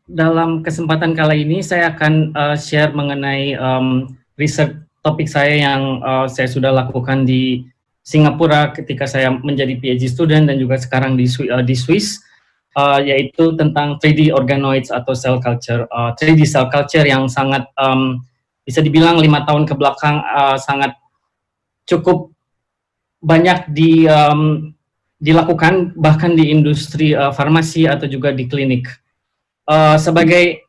Dalam kesempatan kali ini saya akan share mengenai research topik saya yang saya sudah lakukan di Singapura ketika saya menjadi PhD student dan juga sekarang di Swiss, yaitu tentang 3D organoids atau cell culture, 3D cell culture yang sangat bisa dibilang 5 tahun ke belakang sangat cukup banyak dilakukan bahkan di industri farmasi atau juga di klinik. Sebagai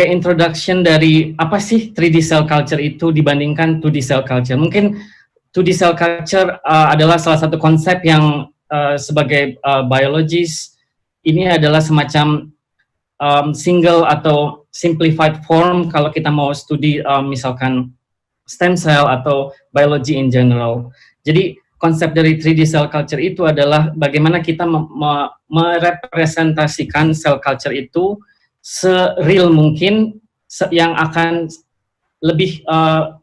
introduction dari apa sih 3D cell culture itu dibandingkan 2D cell culture. Mungkin 2D cell culture adalah salah satu konsep yang sebagai biologis ini adalah semacam single atau simplified form kalau kita mau studi misalkan stem cell atau biology in general. Jadi konsep dari 3D cell culture itu adalah bagaimana kita merepresentasikan cell culture itu se-real mungkin yang akan lebih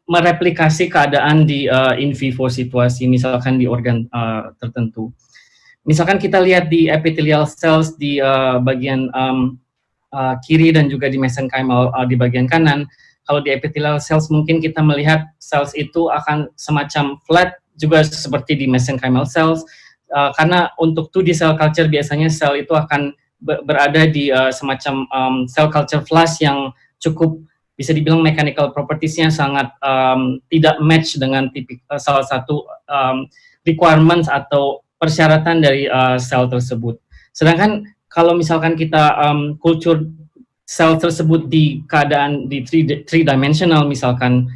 mereplikasi keadaan di in vivo situasi, misalkan di organ tertentu. Misalkan kita lihat di epithelial cells di bagian kiri dan juga di mesenchymal di bagian kanan. Kalau di epithelial cells mungkin kita melihat cells itu akan semacam flat juga seperti di mesenchymal cells, karena untuk 2D cell culture biasanya sel itu akan berada di semacam cell culture flash yang cukup bisa dibilang mechanical properties-nya sangat tidak match dengan salah satu requirements atau persyaratan dari sel tersebut. Sedangkan kalau misalkan kita kultur sel tersebut di keadaan di three dimensional, misalkan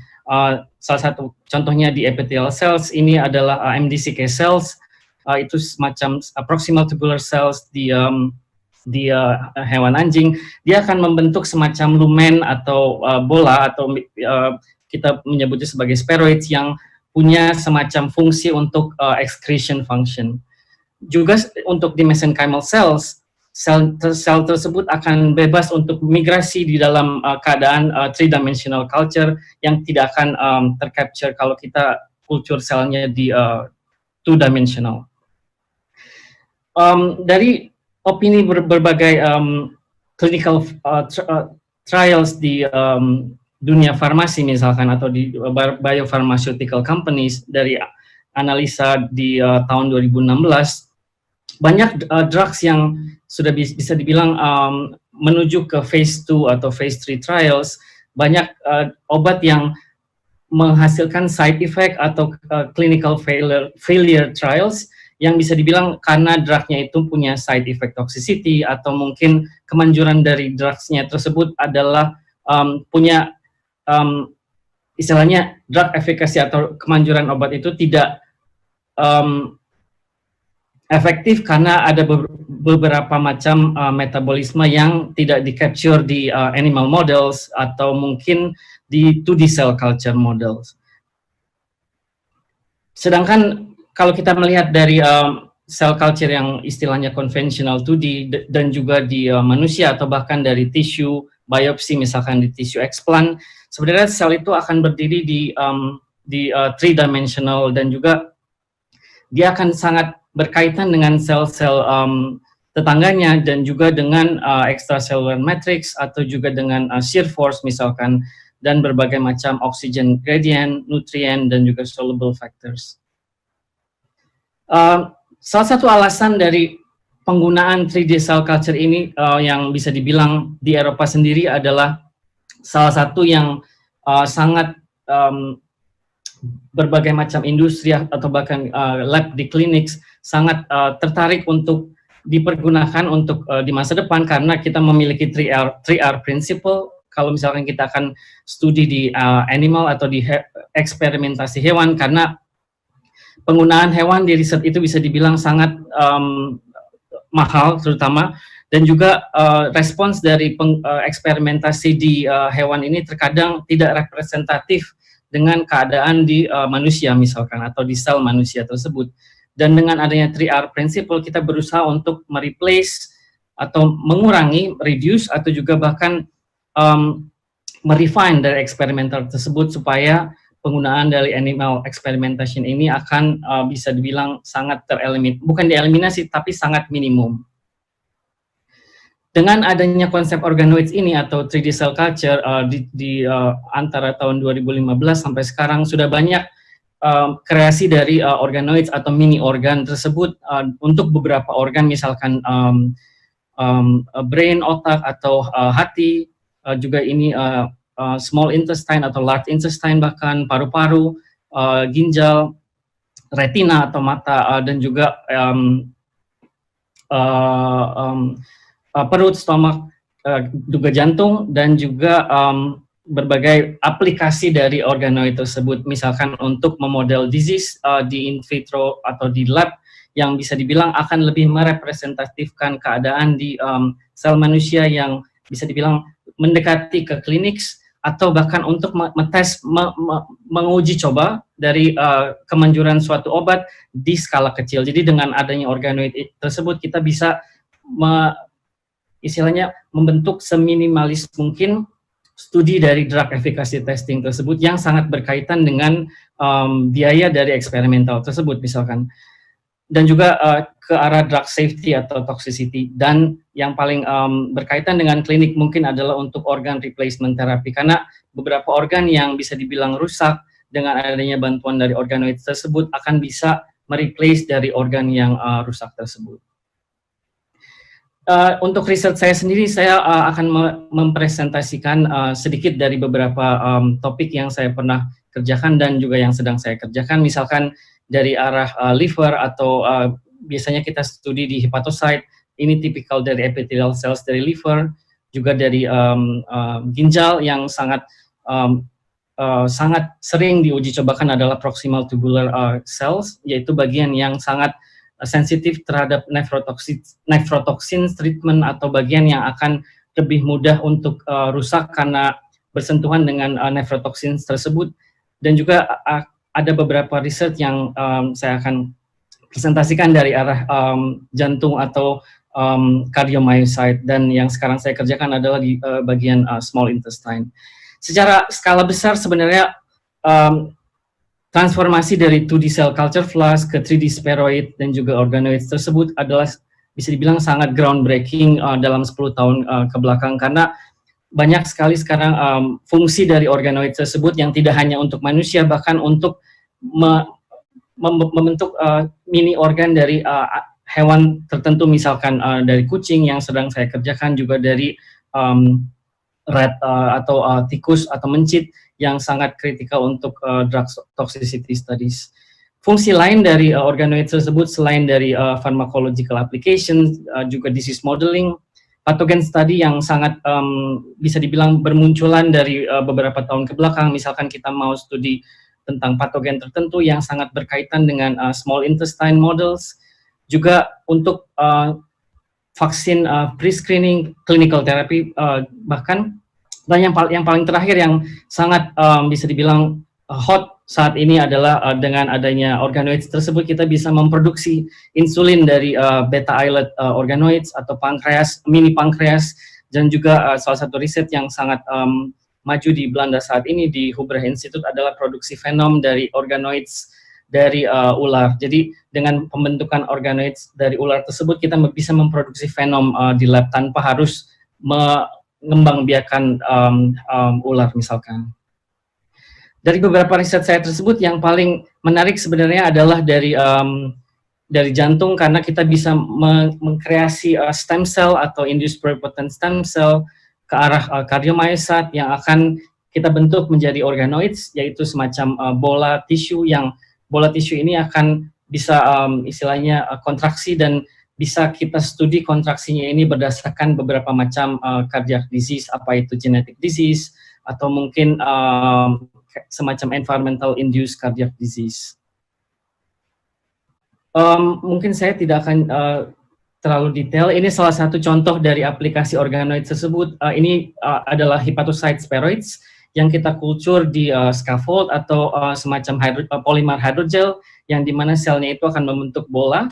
salah satu contohnya di epithelial cells ini adalah MDCK cells, itu semacam proximal tubular cells di hewan anjing. Dia akan membentuk semacam lumen atau bola atau kita menyebutnya sebagai spheroids yang punya semacam fungsi untuk excretion function. Juga untuk di mesenchymal cells, sel tersebut akan bebas untuk migrasi di dalam keadaan three-dimensional culture yang tidak akan tercapture kalau kita kultur selnya di two-dimensional. Dari opini berbagai clinical trials di dunia farmasi misalkan atau di biopharmaceutical companies, dari analisa di tahun 2016, banyak drugs yang sudah bisa dibilang menuju ke phase 2 atau phase 3 trials, banyak obat yang menghasilkan side effect atau clinical failure trials yang bisa dibilang karena drugnya itu punya side effect toxicity atau mungkin kemanjuran dari drugsnya tersebut adalah punya istilahnya drug efficacy atau kemanjuran obat itu tidak efektif karena ada beberapa macam metabolisme yang tidak di-capture di animal models atau mungkin di 2D cell culture models. Sedangkan kalau kita melihat dari cell culture yang istilahnya konvensional 2D dan juga di manusia atau bahkan dari tisu biopsi misalkan di tisu explant, sebenarnya sel itu akan berdiri di three dimensional dan juga dia akan sangat berkaitan dengan sel-sel tetangganya dan juga dengan extracellular matrix atau juga dengan shear force misalkan, dan berbagai macam oxygen gradient, nutrien, dan juga soluble factors. Salah satu alasan dari penggunaan 3D cell culture ini yang bisa dibilang di Eropa sendiri adalah salah satu yang sangat berbagai macam industri atau bahkan lab di klinik sangat tertarik untuk dipergunakan untuk di masa depan karena kita memiliki 3R principle. Kalau misalkan kita akan studi di animal atau di eksperimentasi hewan, karena penggunaan hewan di riset itu bisa dibilang sangat mahal terutama, dan juga respons dari eksperimentasi di hewan ini terkadang tidak representatif dengan keadaan di manusia misalkan atau di sel manusia tersebut. Dan dengan adanya 3R principle kita berusaha untuk mereplace atau mengurangi, reduce atau juga bahkan merefine dari eksperimental tersebut supaya penggunaan dari animal experimentation ini akan bisa dibilang sangat bukan dieliminasi tapi sangat minimum. dengan adanya konsep organoids ini atau 3D cell culture antara tahun 2015 sampai sekarang sudah banyak kreasi dari organoids atau mini organ tersebut untuk beberapa organ, misalkan brain, otak, atau hati, juga ini small intestine atau large intestine, bahkan paru-paru, ginjal, retina atau mata, dan juga perut, stomak, juga jantung, dan juga berbagai aplikasi dari organoid tersebut, misalkan untuk memodel disease di in vitro atau di lab, yang bisa dibilang akan lebih merepresentatifkan keadaan di sel manusia yang bisa dibilang mendekati ke klinis, atau bahkan untuk menguji coba dari kemanjuran suatu obat di skala kecil. Jadi dengan adanya organoid tersebut kita bisa istilahnya membentuk seminimalis mungkin studi dari drug efficacy testing tersebut yang sangat berkaitan dengan biaya dari eksperimental tersebut misalkan, dan juga ke arah drug safety atau toxicity. Dan yang paling berkaitan dengan klinik mungkin adalah untuk organ replacement therapy, karena beberapa organ yang bisa dibilang rusak dengan adanya bantuan dari organoid tersebut akan bisa mereplace dari organ yang rusak tersebut. Untuk riset saya sendiri, saya akan mempresentasikan sedikit dari beberapa topik yang saya pernah kerjakan dan juga yang sedang saya kerjakan, misalkan dari arah liver atau biasanya kita studi di hepatocyte, ini tipikal dari epithelial cells dari liver, juga dari ginjal yang sangat sering diuji cobakan adalah proximal tubular cells, yaitu bagian yang sangat sensitif terhadap nephrotoxin treatment, atau bagian yang akan lebih mudah untuk rusak karena bersentuhan dengan nephrotoxin tersebut. Dan juga ada beberapa riset yang saya akan presentasikan dari arah jantung atau cardiomyocyte, dan yang sekarang saya kerjakan adalah di bagian small intestine. Secara skala besar sebenarnya transformasi dari 2D cell culture flask ke 3D spheroid dan juga organoids tersebut adalah bisa dibilang sangat groundbreaking dalam 10 tahun ke belakang, karena banyak sekali sekarang fungsi dari organoid tersebut yang tidak hanya untuk manusia, bahkan untuk membentuk mini organ dari hewan tertentu, misalkan dari kucing yang sedang saya kerjakan, juga dari rat atau tikus atau mencit yang sangat kritikal untuk drug toxicity studies. Fungsi lain dari organoid tersebut selain dari pharmacological application, juga disease modeling, patogen study yang sangat bisa dibilang bermunculan dari beberapa tahun ke belakang. Misalkan kita mau studi tentang patogen tertentu yang sangat berkaitan dengan small intestine models, juga untuk vaksin pre-screening, clinical therapy, bahkan. Dan yang paling terakhir yang sangat bisa dibilang hot saat ini adalah dengan adanya organoids tersebut kita bisa memproduksi insulin dari beta islet organoids atau pankreas, mini pankreas, dan juga salah satu riset yang sangat maju di Belanda saat ini di Huber Institute adalah produksi fenom dari organoids dari ular. Jadi dengan pembentukan organoids dari ular tersebut kita bisa memproduksi fenom di lab tanpa harus mengembangbiakan ular misalkan. Dari beberapa riset saya tersebut yang paling menarik sebenarnya adalah dari jantung, karena kita bisa mengkreasi stem cell atau induced pluripotent stem cell ke arah cardiomyocyte yang akan kita bentuk menjadi organoids, yaitu semacam bola tisu, yang bola tisu ini akan bisa istilahnya kontraksi, dan bisa kita studi kontraksinya ini berdasarkan beberapa macam cardiac disease, apa itu genetic disease, atau mungkin semacam environmental induced cardiac disease. Mungkin saya tidak akan terlalu detail. Ini salah satu contoh dari aplikasi organoid tersebut. Ini adalah hepatocyte spheroids yang kita kultur di scaffold atau semacam polymer hydrogel, yang dimana selnya itu akan membentuk bola.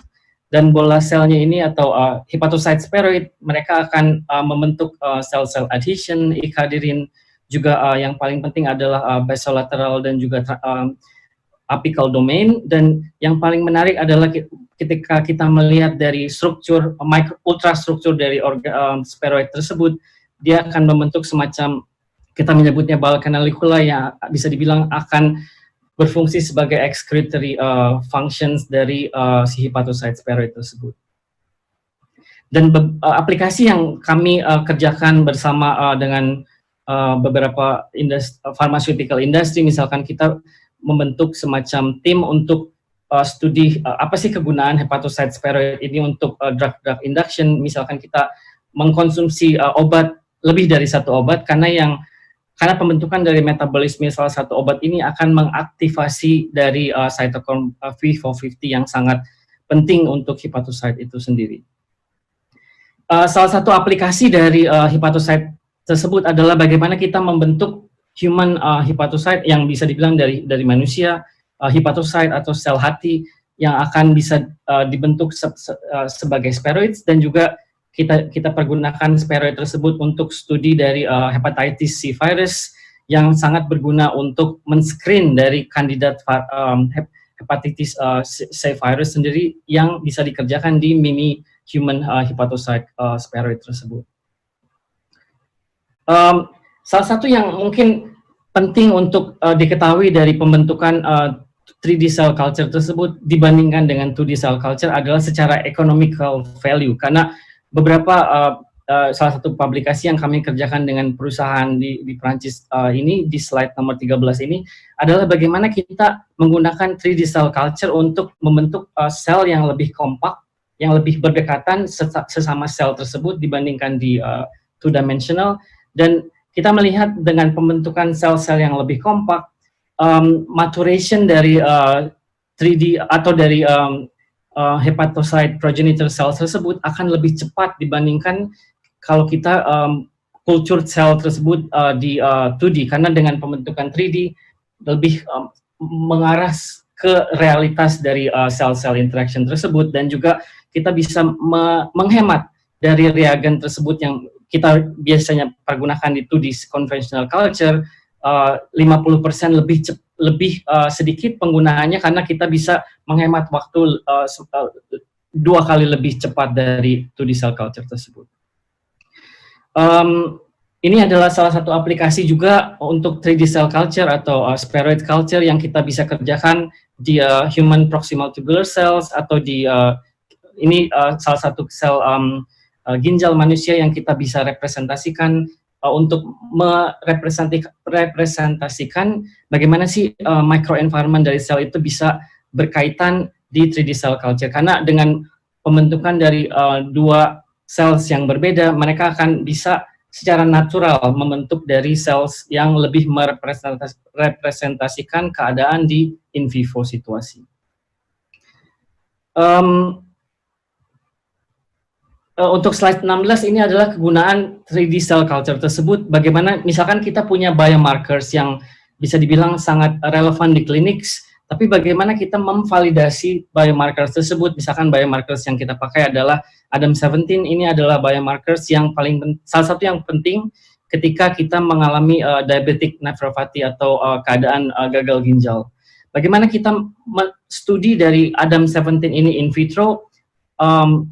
Dan bola selnya ini atau hepatocyte spheroid, mereka akan membentuk sel-sel adhesion, ikadirin, juga yang paling penting adalah basolateral dan juga apical domain, dan yang paling menarik adalah ketika kita melihat dari struktur ultrastruktur dari spheroid tersebut, dia akan membentuk semacam, kita menyebutnya ball canalicula, yang bisa dibilang akan berfungsi sebagai excretory functions dari si hepatocyte spheroid tersebut. Dan aplikasi yang kami kerjakan bersama dengan beberapa pharmaceutical industry, misalkan kita membentuk semacam tim untuk studi apa sih kegunaan hepatocyte spheroid ini untuk drug induction. Misalkan kita mengkonsumsi obat, lebih dari satu obat, karena pembentukan dari metabolisme salah satu obat ini akan mengaktifasi dari cytochrome V450 yang sangat penting untuk hepatocyte itu sendiri. Salah satu aplikasi dari hepatocyte tersebut adalah bagaimana kita membentuk human hepatocyte yang bisa dibilang dari manusia, hepatocyte atau sel hati yang akan bisa dibentuk sebagai spheroids, dan juga kita pergunakan spheroid tersebut untuk studi dari hepatitis C virus yang sangat berguna untuk men-screen dari kandidat hepatitis C virus sendiri yang bisa dikerjakan di mini human hepatocyte spheroid tersebut. Salah satu yang mungkin penting untuk diketahui dari pembentukan 3D cell culture tersebut dibandingkan dengan 2D cell culture adalah secara economical value, karena beberapa salah satu publikasi yang kami kerjakan dengan perusahaan di Prancis ini, di slide nomor 13 ini, adalah bagaimana kita menggunakan 3D cell culture untuk membentuk sel yang lebih kompak, yang lebih berdekatan sesama sel tersebut dibandingkan di two-dimensional. Dan kita melihat dengan pembentukan sel-sel yang lebih kompak, maturation dari 3D atau dari hepatocyte progenitor cells tersebut akan lebih cepat dibandingkan kalau kita cultured cell tersebut di 2D, karena dengan pembentukan 3D lebih mengarah ke realitas dari sel-sel interaction tersebut, dan juga kita bisa menghemat dari reagen tersebut yang kita biasanya pergunakan di 2D conventional culture. 50% lebih sedikit penggunaannya, karena kita bisa menghemat waktu 2 kali lebih cepat dari 2D cell culture tersebut. Ini adalah salah satu aplikasi juga untuk 3D cell culture atau spheroid culture yang kita bisa kerjakan di human proximal tubular cells, atau di ini salah satu sel ginjal manusia yang kita bisa representasikan untuk merepresentasikan bagaimana sih microenvironment dari sel itu bisa berkaitan di 3D cell culture. Karena dengan pembentukan dari dua cells yang berbeda, mereka akan bisa secara natural membentuk dari cells yang lebih merepresentasikan keadaan di in vivo situasi. Untuk slide 16 ini adalah kegunaan 3D cell culture tersebut. Bagaimana misalkan kita punya biomarkers yang bisa dibilang sangat relevan di klinik, tapi bagaimana kita memvalidasi biomarkers tersebut. Misalkan biomarkers yang kita pakai adalah ADAM17. Ini adalah biomarkers yang salah satu yang penting ketika kita mengalami diabetic nephropathy atau keadaan gagal ginjal. Bagaimana kita studi dari ADAM17 ini in vitro,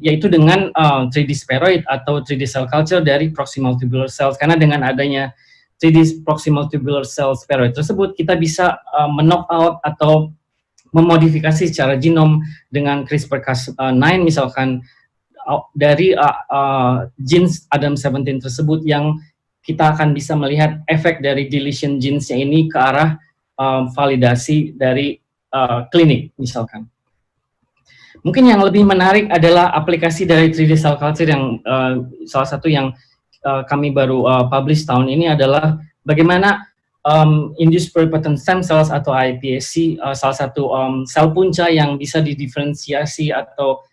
yaitu dengan 3D spheroid atau 3D cell culture dari proximal tubular cells. Karena dengan adanya 3D proximal tubular cell spheroid tersebut, kita bisa knock out atau memodifikasi secara genom dengan CRISPR-Cas9 misalkan dari genes ADAM17 tersebut, yang kita akan bisa melihat efek dari deletion genes-nya ini ke arah validasi dari klinik misalkan. Mungkin yang lebih menarik adalah aplikasi dari 3D cell culture yang salah satu yang kami baru publish tahun ini adalah bagaimana induced pluripotent stem cells atau iPSC, salah satu sel punca yang bisa didiferensiasi atau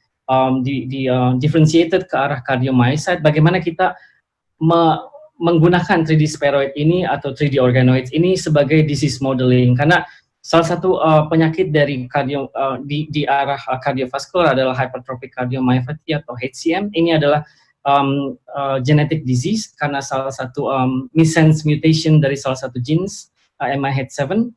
differentiated ke arah cardiomyocyte. Bagaimana kita menggunakan 3D spheroid ini atau 3D organoids ini sebagai disease modeling, karena salah satu penyakit dari di arah kardiovaskular adalah hypertrophic cardiomyopathy atau HCM. Ini adalah genetic disease karena salah satu missense mutation dari salah satu genes MYH7.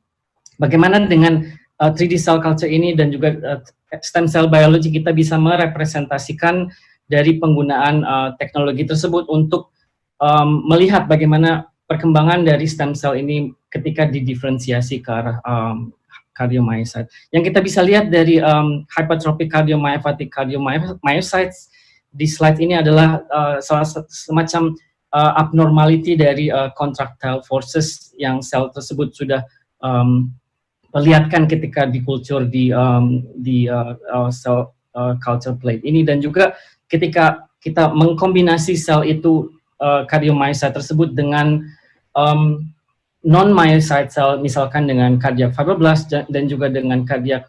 Bagaimana dengan 3D cell culture ini dan juga stem cell biology kita bisa merepresentasikan dari penggunaan teknologi tersebut untuk melihat bagaimana perkembangan dari stem cell ini ketika didiferensiasi ke arah cardiomyocyte. Yang kita bisa lihat dari hypertrophic cardiomyopathic cardiomyocytes di slide ini adalah semacam abnormality dari contractile forces yang sel tersebut sudah perlihatkan ketika dikultur di cell culture plate ini, dan juga ketika kita mengkombinasi sel itu cardiomyocyte tersebut dengan non-myocyte cell, misalkan dengan cardiac fibroblast dan juga dengan cardiac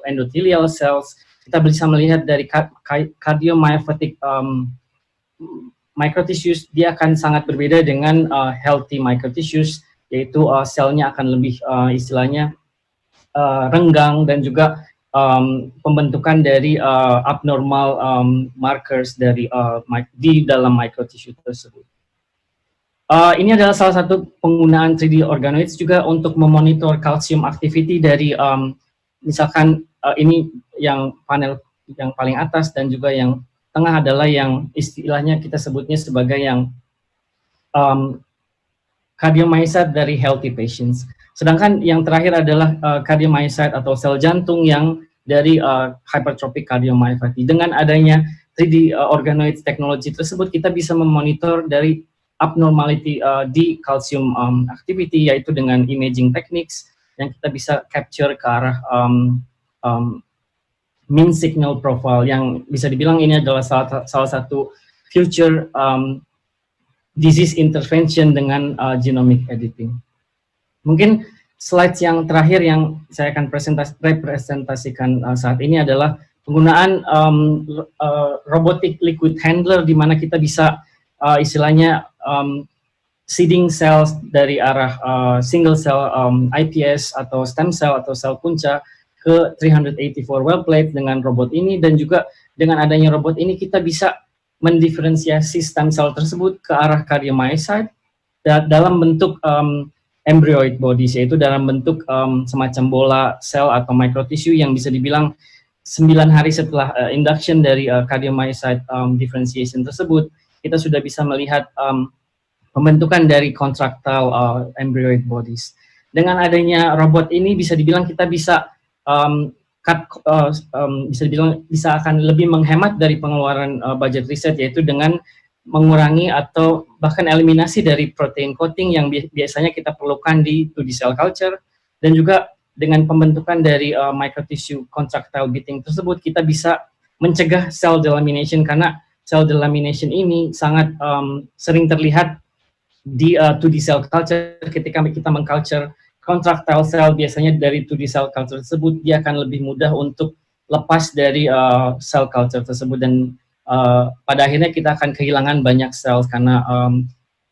endothelial cells, kita bisa melihat dari cardiomyopathic microtissues, dia akan sangat berbeda dengan healthy microtissues, yaitu selnya akan lebih istilahnya renggang, dan juga pembentukan dari abnormal markers dari di dalam microtissue tersebut. Ini adalah salah satu penggunaan 3D organoids juga untuk memonitor calcium activity dari misalkan ini yang panel yang paling atas, dan juga yang tengah adalah yang istilahnya kita sebutnya sebagai yang cardiomyocyte dari healthy patients. Sedangkan yang terakhir adalah cardiomyocyte atau sel jantung yang dari hypertrophic cardiomyopathy. Dengan adanya 3D organoids teknologi tersebut, kita bisa memonitor dari abnormality di calcium activity, yaitu dengan imaging techniques yang kita bisa capture ke arah mean signal profile, yang bisa dibilang ini adalah salah satu future disease intervention dengan genomic editing. Mungkin slides yang terakhir yang saya akan representasikan saat ini adalah penggunaan robotic liquid handler, di mana kita bisa istilahnya seeding cells dari arah single cell iPS atau stem cell atau sel punca ke 384 well plate dengan robot ini, dan juga dengan adanya robot ini kita bisa mendiferensiasi stem cell tersebut ke arah cardiomyocyte dalam bentuk embryoid bodies, yaitu dalam bentuk semacam bola sel atau microtissue yang bisa dibilang 9 hari setelah induction dari cardiomyocyte differentiation tersebut, kita sudah bisa melihat pembentukan dari contractile embryoid bodies. Dengan adanya robot ini bisa dibilang kita bisa bisa akan lebih menghemat dari pengeluaran budget riset, yaitu dengan mengurangi atau bahkan eliminasi dari protein coating yang biasanya kita perlukan di 2D cell culture, dan juga dengan pembentukan dari microtissue contractile beating tersebut, kita bisa mencegah cell delamination, karena cell delamination ini sangat sering terlihat di 2D cell culture. Ketika kita mengculture contractile cell, biasanya dari 2D cell culture tersebut, dia akan lebih mudah untuk lepas dari cell culture tersebut, dan pada akhirnya kita akan kehilangan banyak sel karena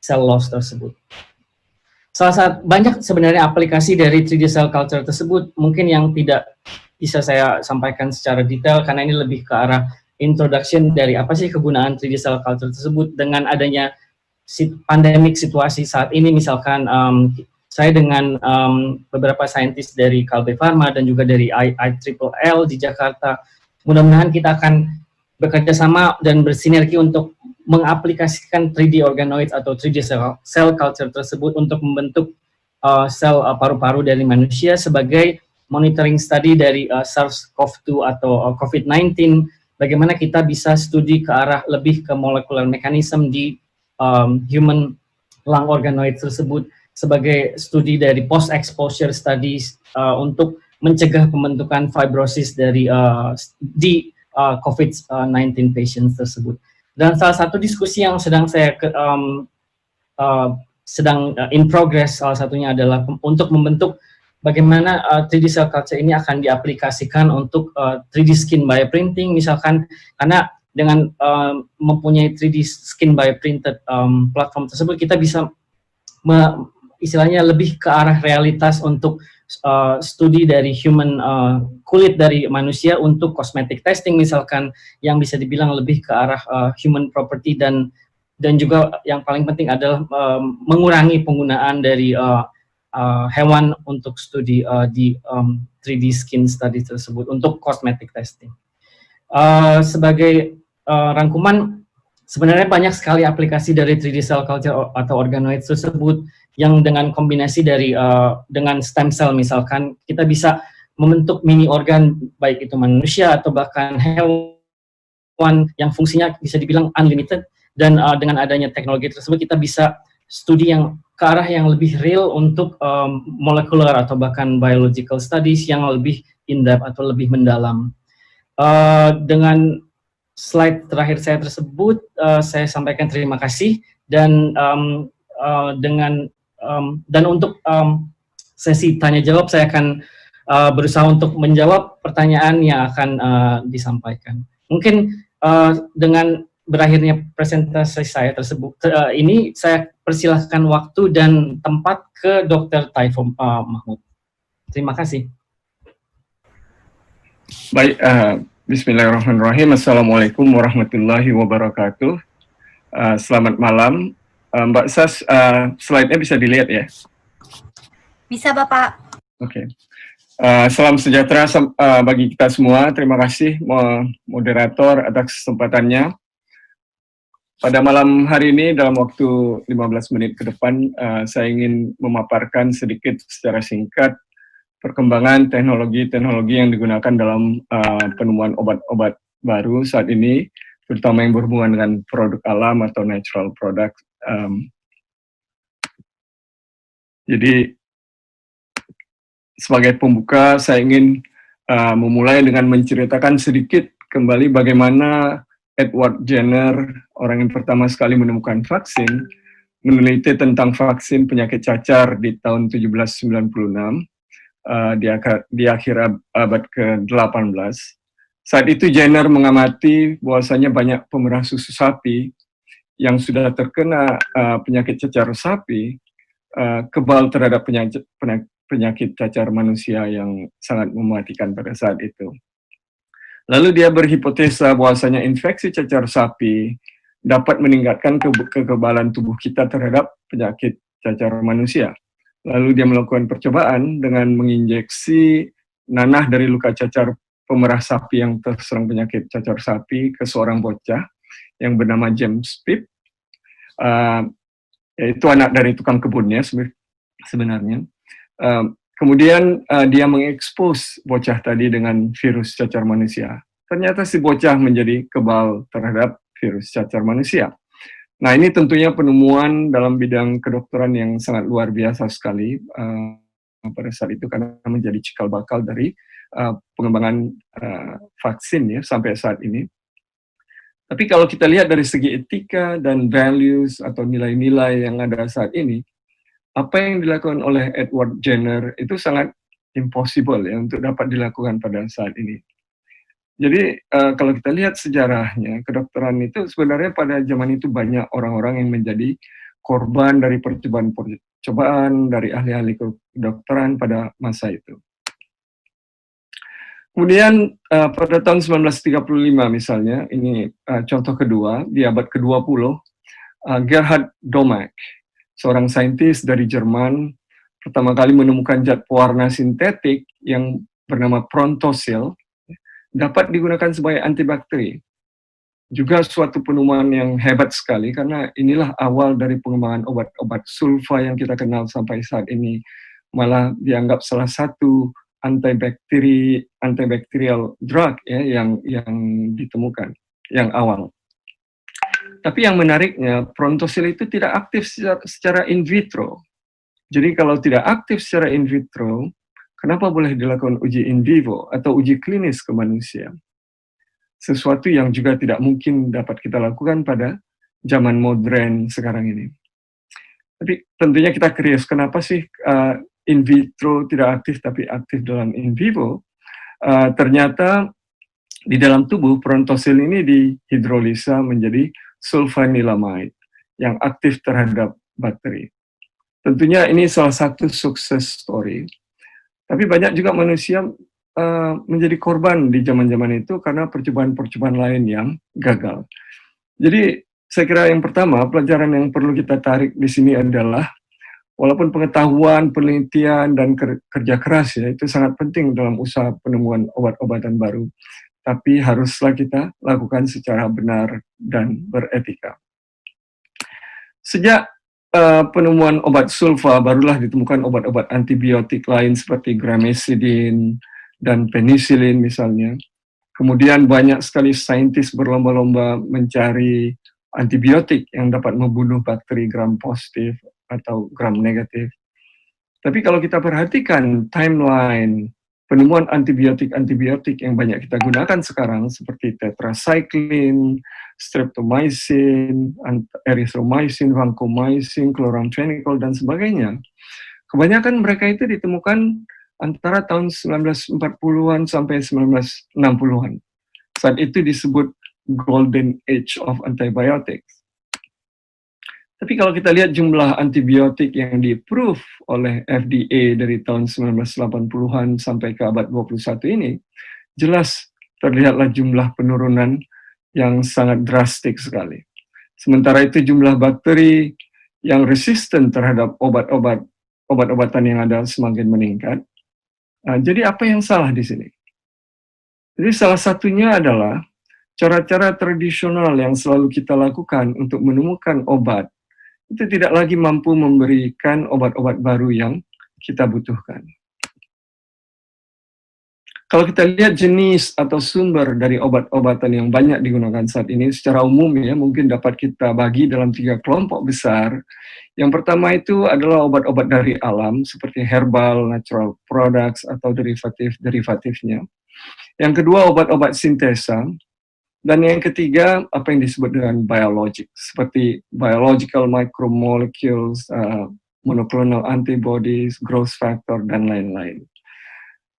cell loss tersebut. Banyak sebenarnya aplikasi dari 3D cell culture tersebut, mungkin yang tidak bisa saya sampaikan secara detail karena ini lebih ke arah introduction dari apa sih kegunaan 3D cell culture tersebut. Dengan adanya pandemic situasi saat ini, misalkan saya dengan beberapa saintis dari Kalbe Pharma dan juga dari ILLL di Jakarta, mudah-mudahan kita akan bekerja sama dan bersinergi untuk mengaplikasikan 3D organoids atau 3D cell culture tersebut untuk membentuk sel paru-paru dari manusia sebagai monitoring study dari SARS-CoV-2 atau COVID-19, bagaimana kita bisa studi ke arah lebih ke molecular mechanism di human lung organoid tersebut sebagai studi dari post-exposure studies untuk mencegah pembentukan fibrosis dari di COVID-19 patients tersebut. Dan salah satu diskusi yang sedang saya in progress, salah satunya adalah untuk membentuk bagaimana 3D cell culture ini akan diaplikasikan untuk 3D skin bioprinting, misalkan, karena dengan mempunyai 3D skin bioprinted platform tersebut, kita bisa istilahnya lebih ke arah realitas untuk studi dari human kulit dari manusia untuk cosmetic testing, misalkan, yang bisa dibilang lebih ke arah human property, dan juga yang paling penting adalah mengurangi penggunaan dari hewan untuk studi di 3D skin study tersebut untuk cosmetic testing. Sebagai rangkuman, sebenarnya banyak sekali aplikasi dari 3D cell culture atau organoid tersebut yang dengan kombinasi dari dengan stem cell misalkan kita bisa membentuk mini organ baik itu manusia atau bahkan hewan yang fungsinya bisa dibilang unlimited, dan dengan adanya teknologi tersebut kita bisa studi yang ke arah yang lebih real untuk molecular atau bahkan biological studies yang lebih in-depth atau lebih mendalam. Dengan slide terakhir saya tersebut, saya sampaikan terima kasih, dan dan untuk sesi tanya jawab saya akan berusaha untuk menjawab pertanyaan yang akan disampaikan. Mungkin dengan berakhirnya presentasi saya tersebut, ini saya persilahkan waktu dan tempat ke Dr. Taifum Mahmud. Terima kasih. Baik, bismillahirrahmanirrahim. Assalamualaikum warahmatullahi wabarakatuh. Selamat malam. Mbak Sas, slide-nya bisa dilihat ya? Bisa, Bapak. Oke. Salam sejahtera bagi kita semua. Terima kasih moderator atas kesempatannya. Pada malam hari ini dalam waktu 15 menit ke depan, saya ingin memaparkan sedikit secara singkat perkembangan teknologi-teknologi yang digunakan dalam penemuan obat-obat baru saat ini, terutama yang berhubungan dengan produk alam atau natural product. Jadi sebagai pembuka, saya ingin memulai dengan menceritakan sedikit kembali bagaimana Edward Jenner, orang yang pertama sekali menemukan vaksin, meneliti tentang vaksin penyakit cacar di tahun 1796, di akhir abad ke-18. Saat itu Jenner mengamati bahwasanya banyak pemerah susu sapi yang sudah terkena penyakit cacar sapi, kebal terhadap penyakit cacar manusia yang sangat mematikan pada saat itu. Lalu dia berhipotesa bahwasanya infeksi cacar sapi dapat meningkatkan kekebalan tubuh kita terhadap penyakit cacar manusia. Lalu dia melakukan percobaan dengan menginjeksi nanah dari luka cacar pemerah sapi yang terserang penyakit cacar sapi ke seorang bocah yang bernama James Pitt, yaitu anak dari tukang kebunnya sebenarnya. Kemudian dia mengekspos bocah tadi dengan virus cacar manusia. Ternyata si bocah menjadi kebal terhadap virus cacar manusia. Nah, ini tentunya penemuan dalam bidang kedokteran yang sangat luar biasa sekali pada saat itu, karena menjadi cikal bakal dari pengembangan vaksin ya sampai saat ini. Tapi kalau kita lihat dari segi etika dan values atau nilai-nilai yang ada saat ini, apa yang dilakukan oleh Edward Jenner itu sangat impossible ya untuk dapat dilakukan pada saat ini. Jadi kalau kita lihat sejarahnya, kedokteran itu sebenarnya pada zaman itu banyak orang-orang yang menjadi korban dari percobaan dari ahli-ahli kedokteran pada masa itu. Kemudian pada tahun 1935 misalnya, ini contoh kedua, di abad ke-20, Gerhard Domack, seorang saintis dari Jerman, pertama kali menemukan zat pewarna sintetik yang bernama Prontosil, dapat digunakan sebagai antibakteri. Juga suatu penemuan yang hebat sekali, karena inilah awal dari pengembangan obat-obat sulfa yang kita kenal sampai saat ini, malah dianggap salah satu antibacterial drug ya yang ditemukan yang awal. Tapi yang menariknya, Prontosil itu tidak aktif secara in vitro. Jadi kalau tidak aktif secara in vitro, kenapa boleh dilakukan uji in vivo atau uji klinis ke manusia? Sesuatu yang juga tidak mungkin dapat kita lakukan pada zaman modern sekarang ini. Tapi tentunya kita curious, kenapa sih in vitro tidak aktif tapi aktif dalam in vivo? Ternyata di dalam tubuh Prontosil ini dihidrolisa menjadi sulfanilamide yang aktif terhadap bakteri. Tentunya ini salah satu sukses story. Tapi banyak juga manusia menjadi korban di zaman-zaman itu karena percobaan-percobaan lain yang gagal. Jadi saya kira yang pertama, pelajaran yang perlu kita tarik di sini adalah walaupun pengetahuan, penelitian, dan kerja keras ya, itu sangat penting dalam usaha penemuan obat-obatan baru. Tapi haruslah kita lakukan secara benar dan beretika. Sejak penemuan obat sulfa, barulah ditemukan obat-obat antibiotik lain seperti gramesidin dan penisilin misalnya. Kemudian banyak sekali saintis berlomba-lomba mencari antibiotik yang dapat membunuh bakteri gram positif atau gram negatif. Tapi kalau kita perhatikan timeline penemuan antibiotik yang banyak kita gunakan sekarang seperti tetracycline, streptomycin, erythromycin, vancomycin, chloramphenicol, dan sebagainya, kebanyakan mereka itu ditemukan antara tahun 1940-an sampai 1960-an. Saat itu disebut Golden Age of Antibiotics. Tapi kalau kita lihat jumlah antibiotik yang di-approve oleh FDA dari tahun 1980-an sampai ke abad 21 ini, jelas terlihatlah jumlah penurunan yang sangat drastik sekali. Sementara itu jumlah bakteri yang resisten terhadap obat-obatan yang ada semakin meningkat. Jadi apa yang salah di sini? Jadi salah satunya adalah cara-cara tradisional yang selalu kita lakukan untuk menemukan obat itu tidak lagi mampu memberikan obat-obat baru yang kita butuhkan. Kalau kita lihat jenis atau sumber dari obat-obatan yang banyak digunakan saat ini, secara umum ya mungkin dapat kita bagi dalam 3 kelompok besar. Yang pertama itu adalah obat-obat dari alam, seperti herbal, natural products, atau derivatif-derivatifnya. Yang kedua, obat-obat sintesa. Dan yang ketiga, apa yang disebut dengan biologic, seperti biological micromolecules, monoclonal antibodies, growth factor, dan lain-lain.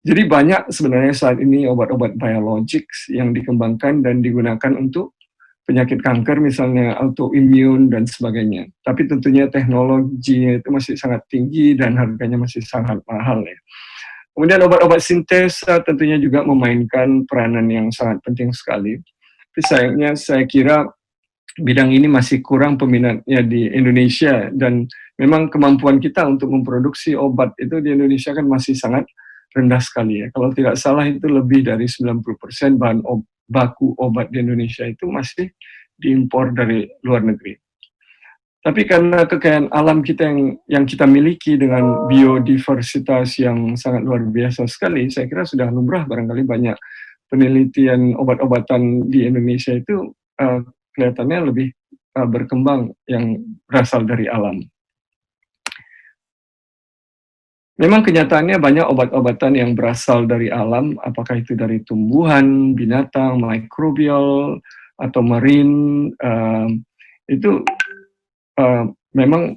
Jadi banyak sebenarnya saat ini obat-obat biologics yang dikembangkan dan digunakan untuk penyakit kanker, misalnya autoimmune dan sebagainya. Tapi tentunya teknologinya itu masih sangat tinggi dan harganya masih sangat mahal ya. Kemudian obat-obat sintesa tentunya juga memainkan peranan yang sangat penting sekali. Tapi sayangnya saya kira bidang ini masih kurang peminatnya di Indonesia, dan memang kemampuan kita untuk memproduksi obat itu di Indonesia kan masih sangat rendah sekali ya. Kalau tidak salah itu lebih dari 90% bahan baku obat di Indonesia itu masih diimpor dari luar negeri. Tapi karena kekayaan alam kita yang kita miliki dengan biodiversitas yang sangat luar biasa sekali, saya kira sudah lumrah barangkali banyak penelitian obat-obatan di Indonesia itu kelihatannya lebih berkembang yang berasal dari alam. Memang kenyataannya banyak obat-obatan yang berasal dari alam, apakah itu dari tumbuhan, binatang, mikrobial, atau marine, itu memang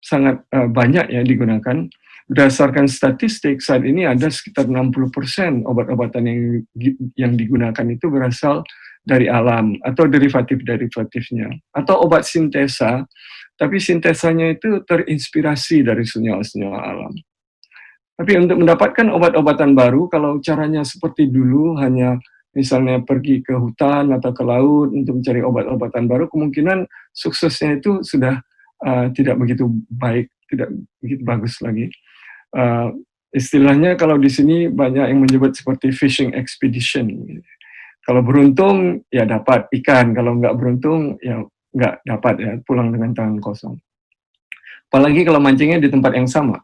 sangat banyak ya digunakan. Berdasarkan statistik, saat ini ada sekitar 60% obat-obatan yang digunakan itu berasal dari alam atau derivatif-derivatifnya. Atau obat sintesa, tapi sintesanya itu terinspirasi dari senyawa-senyawa alam. Tapi untuk mendapatkan obat-obatan baru, kalau caranya seperti dulu, hanya misalnya pergi ke hutan atau ke laut untuk mencari obat-obatan baru, kemungkinan suksesnya itu sudah tidak begitu baik, tidak begitu bagus lagi. Istilahnya kalau di sini banyak yang menyebut seperti fishing expedition. Kalau beruntung ya dapat ikan, kalau nggak beruntung ya nggak dapat ya, pulang dengan tangan kosong. Apalagi kalau mancingnya di tempat yang sama.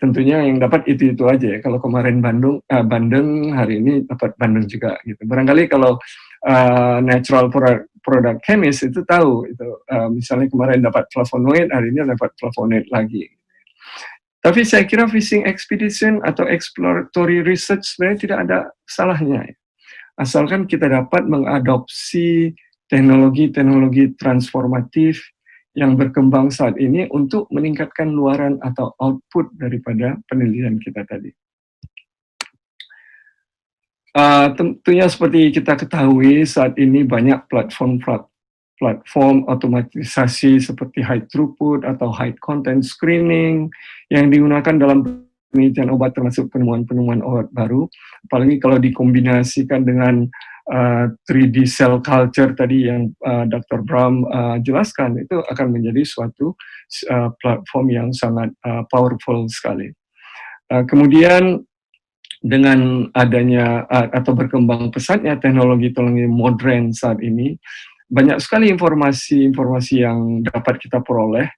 Tentunya yang dapat itu aja ya. Kalau kemarin Bandeng, hari ini dapat Bandung juga gitu. Barangkali kalau natural product chemist itu tahu itu, misalnya kemarin dapat flavonoid, hari ini dapat flavonoid lagi. Tapi saya kira fishing expedition atau exploratory research sebenarnya tidak ada salahnya ya. Asalkan kita dapat mengadopsi teknologi-teknologi transformatif yang berkembang saat ini untuk meningkatkan luaran atau output daripada penelitian kita tadi. Tentunya seperti kita ketahui saat ini banyak platform otomatisasi seperti high throughput atau high content screening yang digunakan dalam penelitian obat, termasuk penemuan-penemuan obat baru, apalagi kalau dikombinasikan dengan 3D cell culture tadi yang Dr. Bram jelaskan, itu akan menjadi suatu platform yang sangat powerful sekali. Kemudian dengan adanya atau berkembang pesatnya teknologi modern saat ini, banyak sekali informasi-informasi yang dapat kita peroleh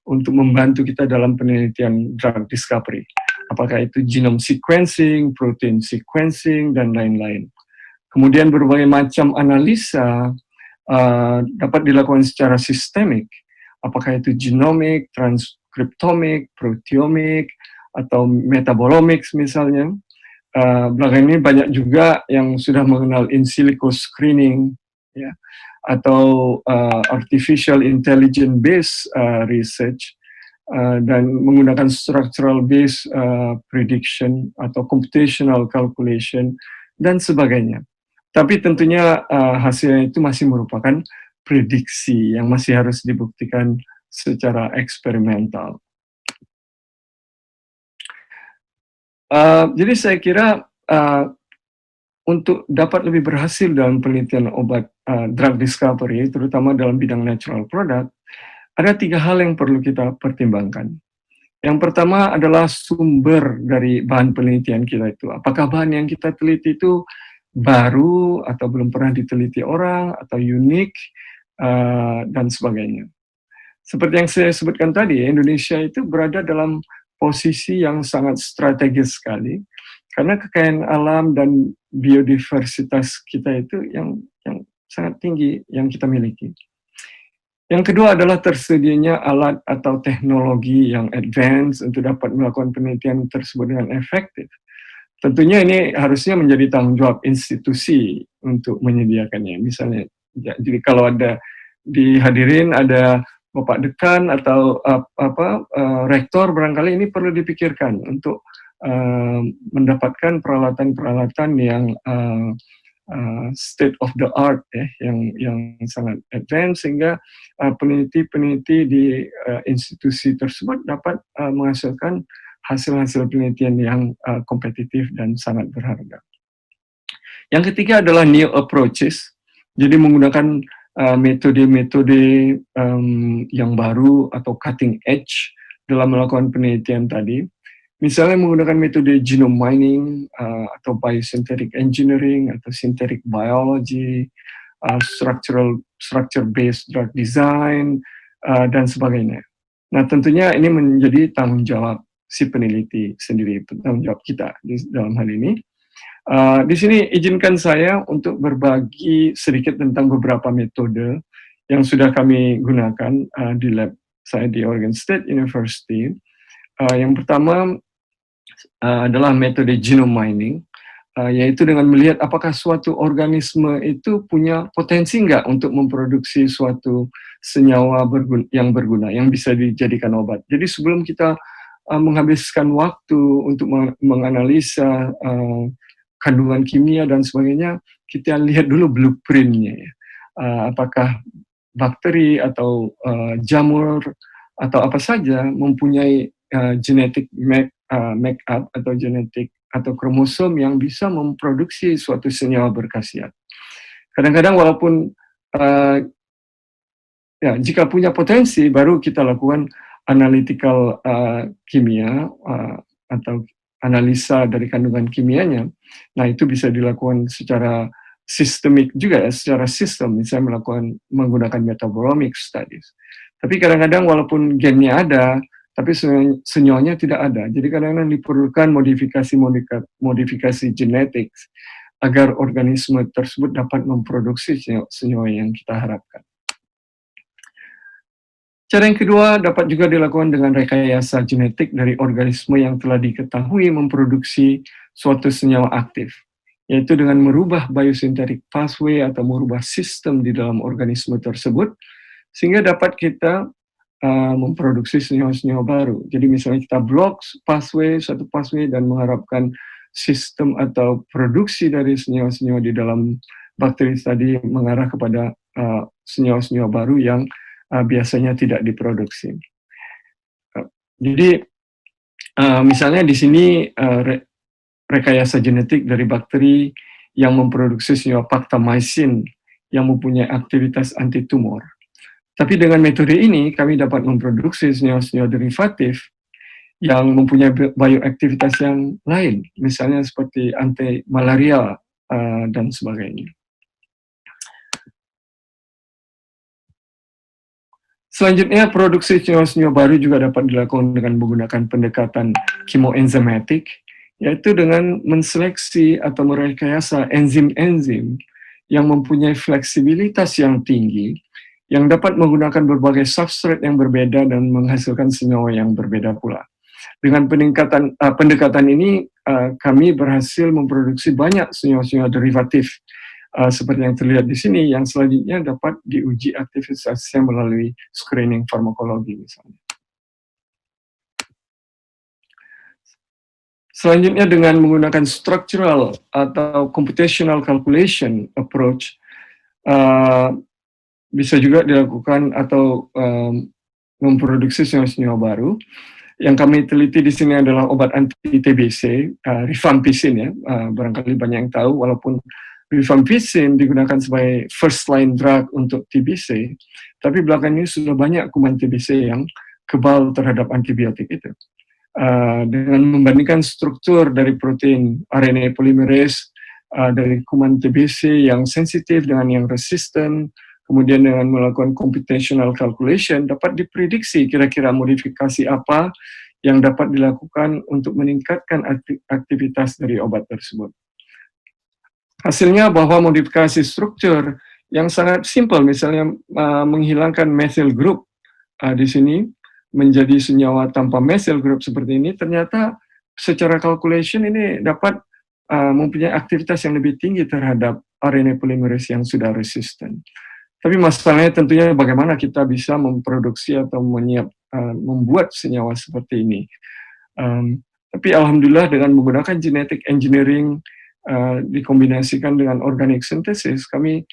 untuk membantu kita dalam penelitian drug discovery. Apakah itu genome sequencing, protein sequencing, dan lain-lain. Kemudian berbagai macam analisa dapat dilakukan secara sistemik. Apakah itu genomic, transkriptomik, proteomik, atau metabolomics misalnya. Belakangan ini banyak juga yang sudah mengenal in silico screening, ya, atau artificial intelligence based research, dan menggunakan structural based prediction atau computational calculation dan sebagainya. Tapi tentunya hasilnya itu masih merupakan prediksi yang masih harus dibuktikan secara eksperimental. Jadi saya kira untuk dapat lebih berhasil dalam penelitian obat drug discovery, terutama dalam bidang natural product, ada 3 hal yang perlu kita pertimbangkan. Yang pertama adalah sumber dari bahan penelitian kita itu. Apakah bahan yang kita teliti itu baru atau belum pernah diteliti orang, atau unik, dan sebagainya. Seperti yang saya sebutkan tadi, Indonesia itu berada dalam posisi yang sangat strategis sekali, karena kekayaan alam dan biodiversitas kita itu yang sangat tinggi yang kita miliki. Yang kedua adalah tersedianya alat atau teknologi yang advance untuk dapat melakukan penelitian tersebut dengan efektif. Tentunya ini harusnya menjadi tanggung jawab institusi untuk menyediakannya. Misalnya, jadi kalau ada dihadirin ada Bapak Dekan atau rektor, barangkali ini perlu dipikirkan untuk mendapatkan peralatan-peralatan yang state of the art, yang sangat advance, sehingga peneliti-peneliti di institusi tersebut dapat menghasilkan hasil-hasil penelitian yang kompetitif dan sangat berharga. Yang ketiga adalah new approaches, jadi menggunakan metode-metode yang baru atau cutting edge dalam melakukan penelitian tadi. Misalnya menggunakan metode genome mining, atau biosynthetic engineering, atau synthetic biology, structure-based drug design, dan sebagainya. Nah, tentunya ini menjadi tanggung jawab si peneliti sendiri, tanggung jawab kita dalam hal ini. Di sini izinkan saya untuk berbagi sedikit tentang beberapa metode yang sudah kami gunakan di lab saya di Oregon State University. Yang pertama adalah metode genome mining, yaitu dengan melihat apakah suatu organisme itu punya potensi nggak untuk memproduksi suatu senyawa yang berguna, yang bisa dijadikan obat. Jadi sebelum kita menghabiskan waktu untuk menganalisa kandungan kimia dan sebagainya, kita lihat dulu blueprint-nya, ya. Apakah bakteri atau jamur atau apa saja mempunyai genetic make-up atau genetik atau kromosom yang bisa memproduksi suatu senyawa berkhasiat. Kadang-kadang walaupun jika punya potensi, baru kita lakukan analytical kimia atau analisa dari kandungan kimianya. Nah, itu bisa dilakukan secara sistemik juga, ya, secara sistem, misalnya menggunakan metabolomic studies. Tapi kadang-kadang walaupun gennya ada, tapi senyawanya tidak ada. Jadi kadang-kadang diperlukan modifikasi genetik agar organisme tersebut dapat memproduksi senyawa yang kita harapkan. Cara yang kedua dapat juga dilakukan dengan rekayasa genetik dari organisme yang telah diketahui memproduksi suatu senyawa aktif, yaitu dengan merubah biosynthetic pathway atau merubah sistem di dalam organisme tersebut, sehingga dapat kita memproduksi senyawa-senyawa baru. Jadi misalnya kita blok suatu pathway dan mengharapkan sistem atau produksi dari senyawa-senyawa di dalam bakteri tadi mengarah kepada senyawa-senyawa baru yang biasanya tidak diproduksi. Jadi misalnya di sini rekayasa genetik dari bakteri yang memproduksi senyawa pactamycin yang mempunyai aktivitas antitumor. Tapi dengan metode ini kami dapat memproduksi senyawa-senyawa derivatif yang mempunyai bioaktivitas yang lain, misalnya seperti anti malaria dan sebagainya. Selanjutnya, produksi senyawa-senyawa baru juga dapat dilakukan dengan menggunakan pendekatan chemoenzymatic, yaitu dengan menseleksi atau merekayasa enzim-enzim yang mempunyai fleksibilitas yang tinggi, yang dapat menggunakan berbagai substrate yang berbeda dan menghasilkan senyawa yang berbeda pula. Dengan pendekatan ini, kami berhasil memproduksi banyak senyawa-senyawa derivatif, seperti yang terlihat di sini, yang selanjutnya dapat diuji aktivitasnya melalui screening farmakologi misalnya. Selanjutnya dengan menggunakan structural atau computational calculation approach, bisa juga dilakukan atau memproduksi senyawa-senyawa baru. Yang kami teliti di sini adalah obat anti-TBC, rifampicin ya, barangkali banyak yang tahu, walaupun rifampicin digunakan sebagai first line drug untuk TBC, tapi belakangan ini sudah banyak kuman TBC yang kebal terhadap antibiotik itu. Dengan membandingkan struktur dari protein RNA polymerase dari kuman TBC yang sensitif dengan yang resisten, kemudian dengan melakukan computational calculation, dapat diprediksi kira-kira modifikasi apa yang dapat dilakukan untuk meningkatkan aktivitas dari obat tersebut. Hasilnya bahwa modifikasi struktur yang sangat simpel, misalnya menghilangkan methyl group di sini menjadi senyawa tanpa methyl group seperti ini, ternyata secara calculation ini dapat mempunyai aktivitas yang lebih tinggi terhadap RNA polymerase yang sudah resisten. Tapi masalahnya tentunya bagaimana kita bisa memproduksi atau membuat senyawa seperti ini. Tapi alhamdulillah dengan menggunakan genetic engineering dikombinasikan dengan organic synthesis, kami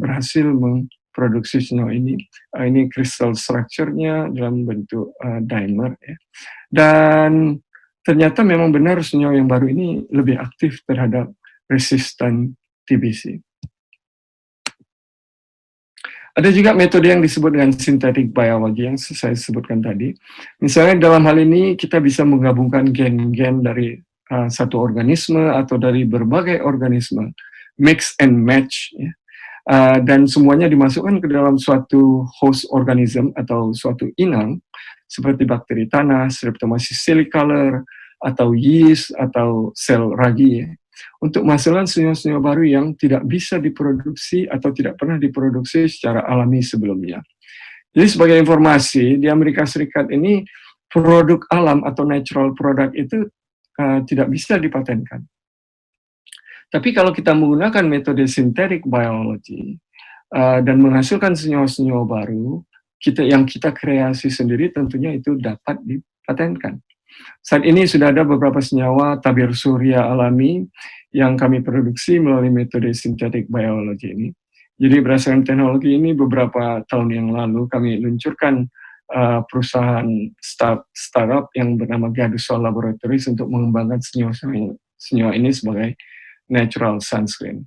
berhasil memproduksi senyawa ini. Ini crystal structure-nya dalam bentuk dimer ya. Dan ternyata memang benar senyawa yang baru ini lebih aktif terhadap resisten TBC. Ada juga metode yang disebut dengan synthetic biology yang saya sebutkan tadi. Misalnya dalam hal ini kita bisa menggabungkan gen-gen dari satu organisme atau dari berbagai organisme, mix and match, ya. Dan semuanya dimasukkan ke dalam suatu host organism atau suatu inang, seperti bakteri tanah, Streptomyces silicolor, atau yeast, atau sel ragi, ya, untuk menghasilkan senyawa-senyawa baru yang tidak bisa diproduksi atau tidak pernah diproduksi secara alami sebelumnya. Jadi sebagai informasi, di Amerika Serikat ini produk alam atau natural product itu tidak bisa dipatenkan. Tapi kalau kita menggunakan metode synthetic biology dan menghasilkan senyawa-senyawa baru, yang kita kreasi sendiri tentunya itu dapat dipatenkan. Saat ini sudah ada beberapa senyawa tabir surya alami yang kami produksi melalui metode synthetic biology ini. Jadi berdasarkan teknologi ini beberapa tahun yang lalu kami luncurkan perusahaan startup yang bernama Gadusol Laboratories untuk mengembangkan senyawa ini sebagai natural sunscreen.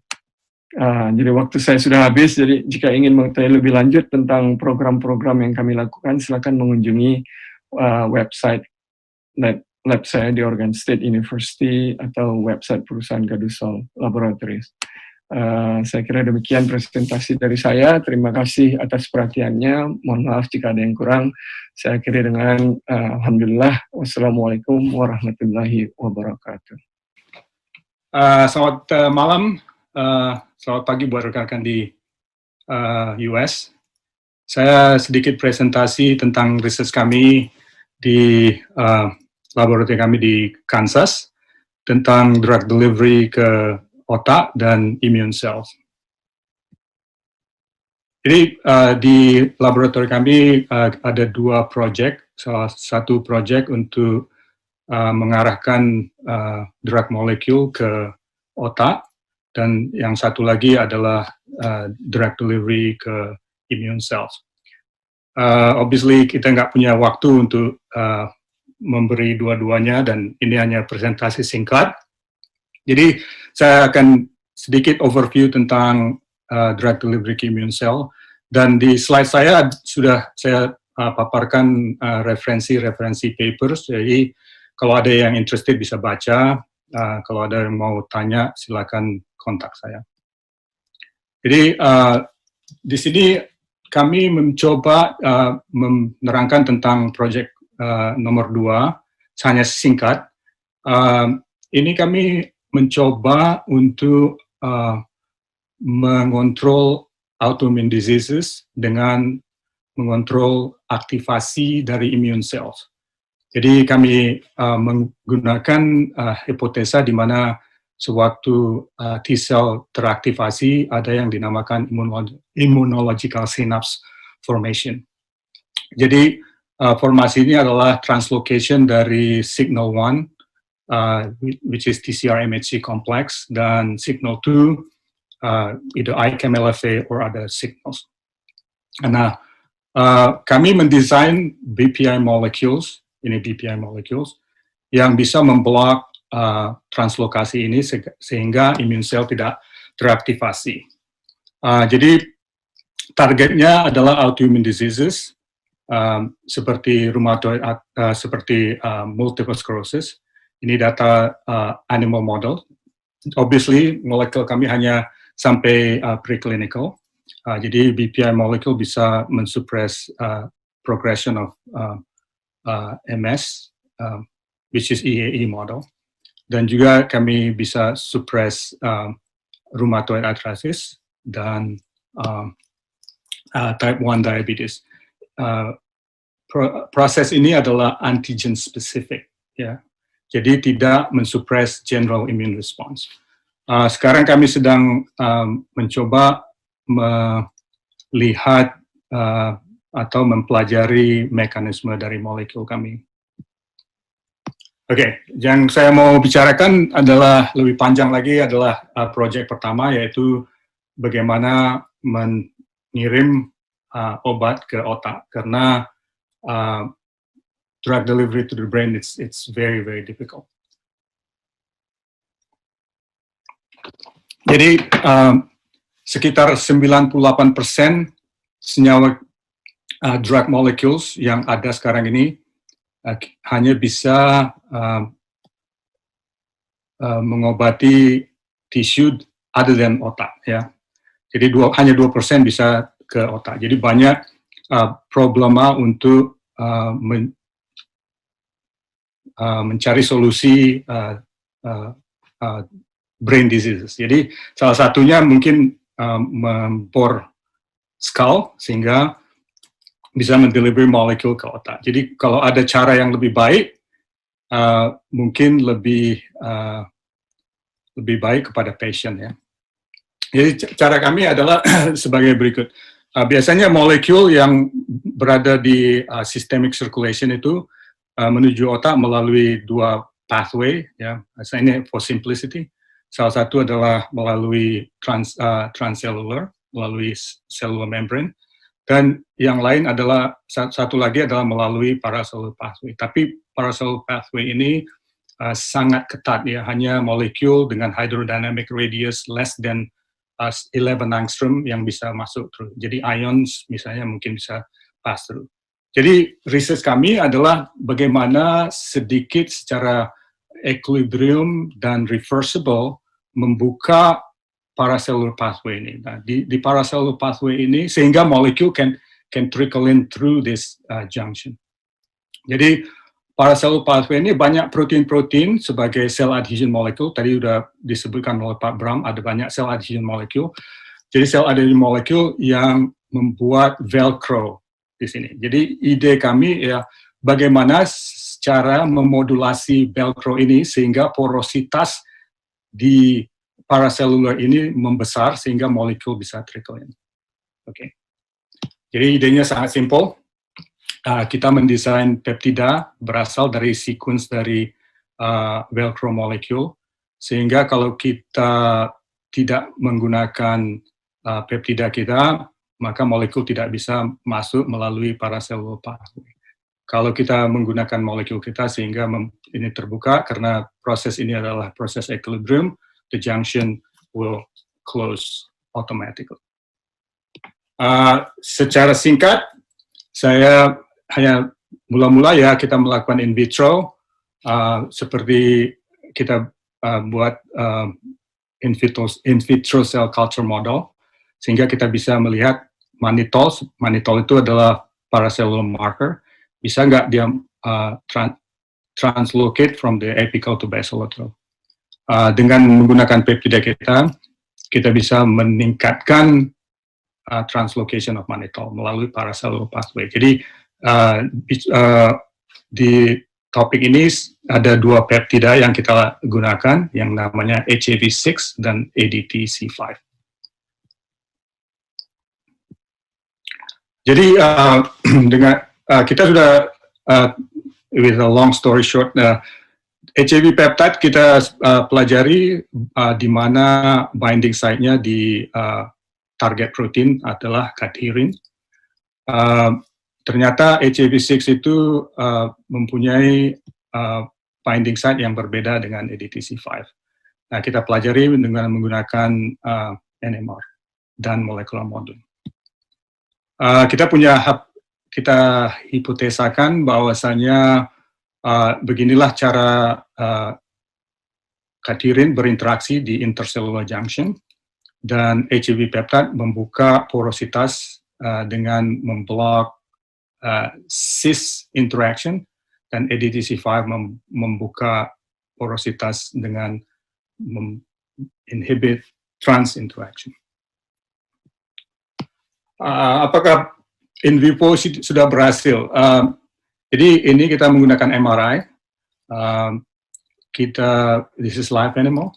Jadi waktu saya sudah habis, jadi jika ingin mengetahui lebih lanjut tentang program-program yang kami lakukan, silakan mengunjungi website lab saya di Oregon State University atau website perusahaan Gadusol Laboratories. Saya kira demikian presentasi dari saya. Terima kasih atas perhatiannya. Mohon maaf jika ada yang kurang. Saya akhiri dengan alhamdulillah. Wassalamualaikum warahmatullahi wabarakatuh. Selamat malam. Selamat pagi buat rekan-rekan di US. Saya sedikit presentasi tentang riset kami di laboratorium kami di Kansas tentang drug delivery ke otak dan immune cells. Jadi di laboratorium kami ada dua proyek. Salah satu proyek untuk mengarahkan drug molecule ke otak, dan yang satu lagi adalah drug delivery ke immune cells. Obviously kita nggak punya waktu untuk memberi dua-duanya, dan ini hanya presentasi singkat. Jadi saya akan sedikit overview tentang drug delivery ke immune cell, dan di slide saya sudah saya paparkan referensi-referensi papers, jadi kalau ada yang interested bisa baca, kalau ada yang mau tanya silakan kontak saya. Jadi di sini kami mencoba menerangkan tentang proyek nomor 2, hanya singkat. Ini kami mencoba untuk mengontrol autoimmune diseases dengan mengontrol aktivasi dari immune cells. Jadi kami menggunakan hipotesa di mana sewaktu T-cell teraktivasi ada yang dinamakan immunological synapse formation. Jadi formasi ini adalah translocation dari signal 1, which is TCR-MHC complex, dan signal 2, either ICAM-LFA or other signals. Nah, kami mendesain BPI molecules, ini BPI molecules, yang bisa memblok translokasi ini sehingga immune cell tidak teraktivasi. Jadi targetnya adalah autoimmune diseases seperti rheumatoid, seperti multiple sclerosis. Ini data animal model. Obviously, molekul kami hanya sampai preclinical. Jadi BPI molecule bisa mensuppress progression of MS, which is EAE model. Dan juga kami bisa suppress rheumatoid arthritis dan type 1 diabetes. Proses ini adalah antigen specific, ya. Jadi tidak mensuppress general immune response. Sekarang kami sedang mencoba melihat atau mempelajari mekanisme dari molekul kami. Oke, yang saya mau bicarakan adalah lebih panjang lagi adalah proyek pertama, yaitu bagaimana mengirim obat ke otak, karena drug delivery to the brain it's very difficult. Jadi sekitar 98% senyawa drug molecules yang ada sekarang ini hanya bisa mengobati tisu other than otak, ya. Jadi hanya 2% bisa ke otak. Jadi banyak problema untuk mencari solusi brain diseases. Jadi salah satunya mungkin membor skull sehingga bisa mendeliver molekul ke otak. Jadi kalau ada cara yang lebih baik, mungkin lebih baik kepada patient, ya. Jadi cara kami adalah sebagai berikut. Biasanya molekul yang berada di systemic circulation itu menuju otak melalui 2 pathway, ya. Ini for simplicity. Salah satu adalah melalui transcellular, melalui cellular membrane, dan yang lain adalah satu lagi adalah melalui paracellular pathway. Tapi paracellular pathway ini sangat ketat, ya, hanya molekul dengan hydrodynamic radius less than 11 angstrom yang bisa masuk through. Jadi ions misalnya mungkin bisa pass through. Jadi riset kami adalah bagaimana sedikit secara equilibrium dan reversible membuka paracellular pathway ini. Nah, di paracellular pathway ini sehingga molekul can trickle in through this junction. Jadi paracellular pathway ini banyak protein-protein sebagai cell adhesion molecule. Tadi sudah disebutkan oleh Pak Bram, ada banyak cell adhesion molecule. Jadi cell adhesion molecule yang membuat velcro di sini. Jadi ide kami ya bagaimana cara memodulasi velcro ini sehingga porositas di paracellular ini membesar sehingga molekul bisa trickle in. Oke. Jadi idenya sangat simpel. Kita mendesain peptida berasal dari sequence dari velcro molecule, sehingga kalau kita tidak menggunakan peptida kita, maka molekul tidak bisa masuk melalui paracellular pathway. Kalau kita menggunakan molekul kita sehingga ini terbuka karena proses ini adalah proses equilibrium, the junction will close automatically. Secara singkat, saya hanya mula-mula ya kita melakukan in vitro, seperti kita buat in vitro cell culture model, sehingga kita bisa melihat mannitol. Mannitol itu adalah paracellular marker. Bisa nggak dia translocate from the apical to basal lateral. Dengan menggunakan peptida kita bisa meningkatkan translocation of mannitol melalui paracellular pathway. Jadi di topik ini ada dua peptida yang kita gunakan, yang namanya HAV6 dan ADTC5. Jadi dengan kita sudah with a long story short, HAV peptide kita pelajari di mana binding site-nya di target protein adalah cadherin. Ternyata HAV6 itu mempunyai binding site yang berbeda dengan ADTC5. Nah, kita pelajari dengan menggunakan NMR dan molecular model. Kita hipotesakan bahwasanya beginilah cara cadherin berinteraksi di intercellular junction, dan HAV peptide membuka porositas dengan memblok cis interaction, dan ADTC5 membuka porositas dengan inhibit trans interaction. Apakah in vivo sudah berhasil? Jadi ini kita menggunakan MRI. This is live animal.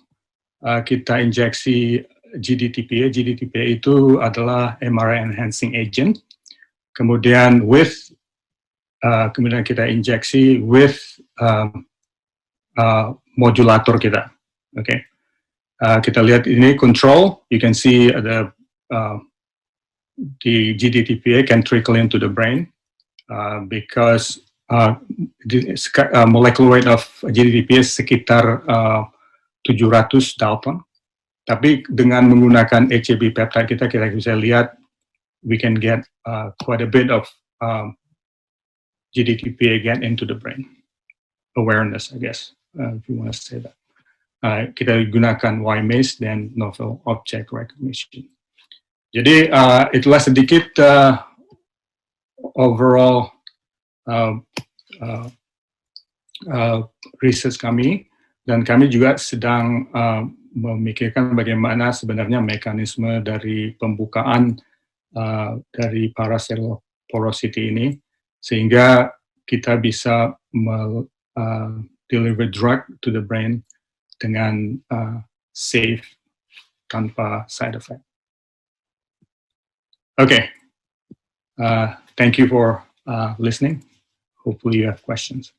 Kita injeksi GDTPA. GDTPA itu adalah MRI enhancing agent. Kemudian kita injeksi with modulator kita. Okay. Kita lihat ini control. You can see the GDTPA can trickle into the brain because the molecular weight of GDTPA sekitar 700 Dalton. Tapi dengan menggunakan HAV peptide kita bisa lihat we can get quite a bit of GDTPA again into the brain. Awareness, I guess, if you want to say that. Kita gunakan Y-maze dan novel object recognition. Jadi itulah sedikit overall research kami, dan kami juga sedang memikirkan bagaimana sebenarnya mekanisme dari pembukaan dari paracellular porosity ini, sehingga kita bisa deliver drug to the brain dengan safe, tanpa side effect. Okay, thank you for listening. Hopefully you have questions.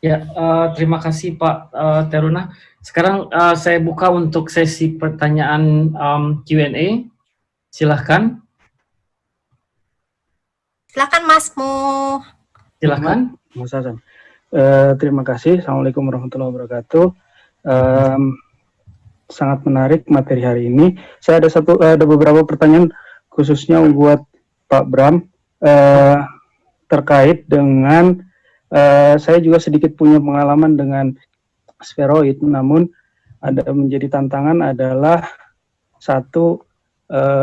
Ya, terima kasih Pak Teruna. Sekarang saya buka untuk sesi pertanyaan Q&A. Silahkan. Silakan Mas Mu. Silahkan. Mas Hasan. Terima kasih. Assalamualaikum warahmatullahi wabarakatuh. Sangat menarik materi hari ini. Saya ada beberapa pertanyaan khususnya buat Pak Bram terkait dengan saya juga sedikit punya pengalaman dengan spheroid, namun ada menjadi tantangan adalah satu,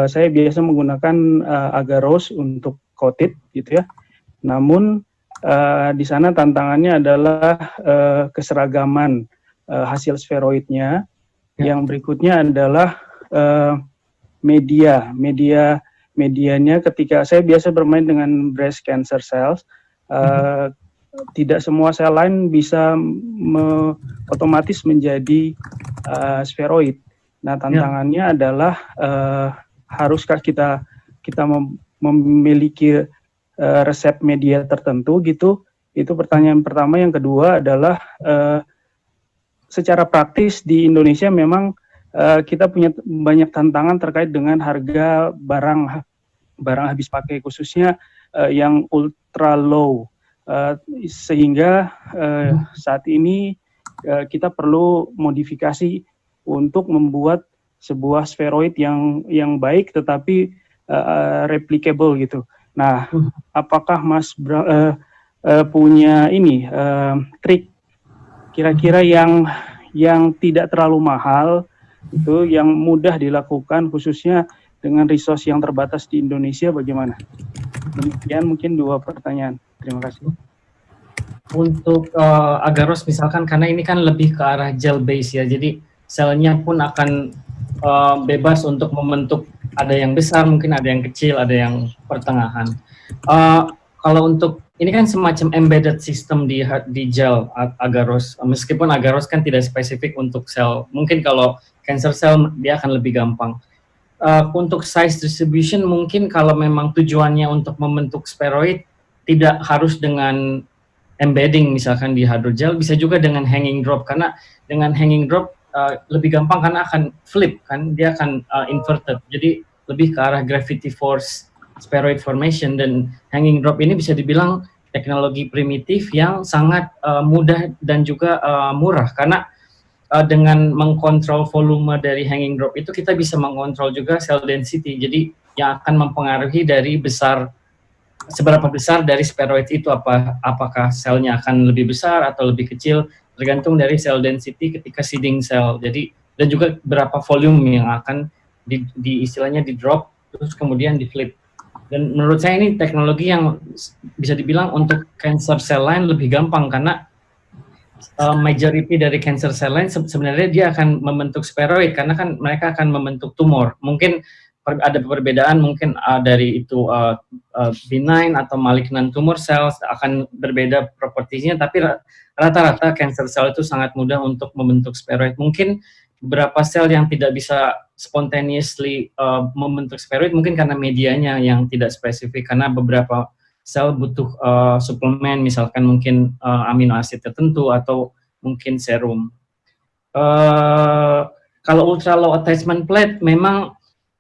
saya biasa menggunakan agarose untuk coated gitu ya. Namun di sana tantangannya adalah keseragaman hasil spheroidnya. Yang berikutnya adalah medianya ketika saya biasa bermain dengan breast cancer cells, tidak semua sel lain bisa otomatis menjadi spheroid. Nah, tantangannya adalah haruskah kita memiliki resep media tertentu gitu. Itu pertanyaan pertama. Yang kedua adalah secara praktis di Indonesia memang kita punya banyak tantangan terkait dengan harga barang habis pakai, khususnya yang ultra low, sehingga saat ini kita perlu modifikasi untuk membuat sebuah spheroid yang baik tetapi replicable gitu. Nah, apakah Mas punya ini trik kira-kira yang tidak terlalu mahal itu, yang mudah dilakukan khususnya dengan resource yang terbatas di Indonesia, bagaimana? Demikian mungkin 2 pertanyaan. Terima kasih. Untuk Agarose misalkan, karena ini kan lebih ke arah gel base ya, jadi selnya pun akan bebas untuk membentuk, ada yang besar, mungkin ada yang kecil, ada yang pertengahan. Kalau untuk ini kan semacam embedded system di gel Agarose, meskipun Agarose kan tidak spesifik untuk sel, mungkin kalau cancer cell dia akan lebih gampang. Untuk size distribution mungkin kalau memang tujuannya untuk membentuk spheroid, tidak harus dengan embedding misalkan di hydrogel, bisa juga dengan hanging drop, karena dengan hanging drop lebih gampang karena akan flip kan, dia akan inverted, jadi lebih ke arah gravity force spheroid formation. Dan hanging drop ini bisa dibilang teknologi primitif yang sangat mudah dan juga murah, karena dengan mengkontrol volume dari hanging drop itu kita bisa mengontrol juga cell density, jadi yang akan mempengaruhi dari seberapa besar dari spheroid itu, apakah selnya akan lebih besar atau lebih kecil, tergantung dari cell density ketika seeding cell. Jadi dan juga berapa volume yang akan istilahnya di drop terus kemudian di flip. Dan menurut saya ini teknologi yang bisa dibilang untuk cancer cell line lebih gampang, karena majority dari cancer cell line sebenarnya dia akan membentuk spheroid, karena kan mereka akan membentuk tumor. Mungkin ada perbedaan, mungkin dari itu benign atau malignant tumor cells akan berbeda propertinya, tapi rata-rata cancer cell itu sangat mudah untuk membentuk spheroid. Mungkin beberapa sel yang tidak bisa spontaneously membentuk spheroid mungkin karena medianya yang tidak spesifik, karena beberapa sel butuh suplemen, misalkan mungkin amino asid tertentu atau mungkin serum. Kalau ultra low attachment plate memang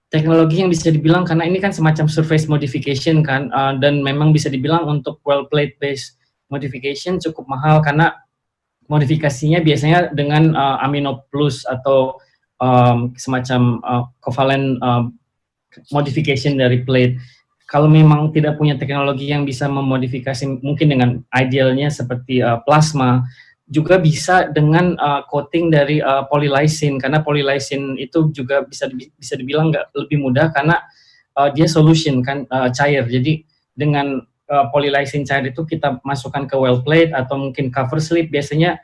teknologi yang bisa dibilang, karena ini kan semacam surface modification kan, dan memang bisa dibilang untuk well plate based modification cukup mahal, karena modifikasinya biasanya dengan amino plus atau semacam covalent modification dari plate. Kalau memang tidak punya teknologi yang bisa memodifikasi, mungkin dengan idealnya seperti plasma, juga bisa dengan coating dari polylysin, karena polylysin itu juga bisa dibilang lebih mudah karena dia solution kan, cair. Jadi dengan polylysin cair itu kita masukkan ke well plate atau mungkin cover slip, biasanya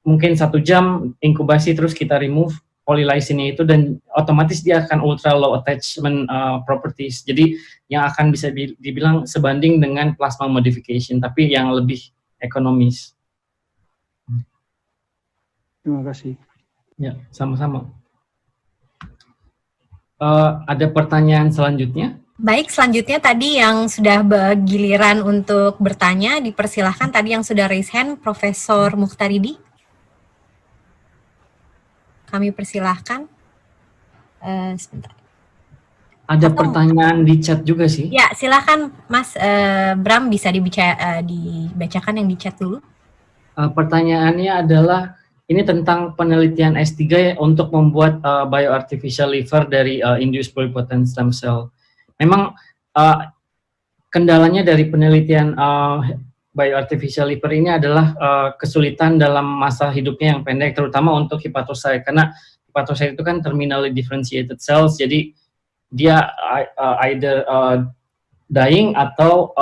mungkin 1 jam inkubasi terus kita remove polylysinnya itu, dan otomatis dia akan ultra low attachment properties. Jadi yang akan bisa dibilang sebanding dengan plasma modification, tapi yang lebih ekonomis. Terima kasih. Ya, sama-sama. Ada pertanyaan selanjutnya? Baik, selanjutnya tadi yang sudah giliran untuk bertanya, dipersilahkan tadi yang sudah raise hand, Profesor Mukhtaridi. Kami persilahkan. Sebentar. Ada pertanyaan di chat juga sih. Ya, silakan Mas Bram, bisa dibacakan yang di chat dulu. Pertanyaannya adalah, ini tentang penelitian S3 untuk membuat bioartificial liver dari induced pluripotent stem cell. Memang kendalanya dari penelitian bioartificial liver ini adalah kesulitan dalam masa hidupnya yang pendek, terutama untuk hepatocyte, karena hepatocyte itu kan terminally differentiated cells, jadi dia either dying atau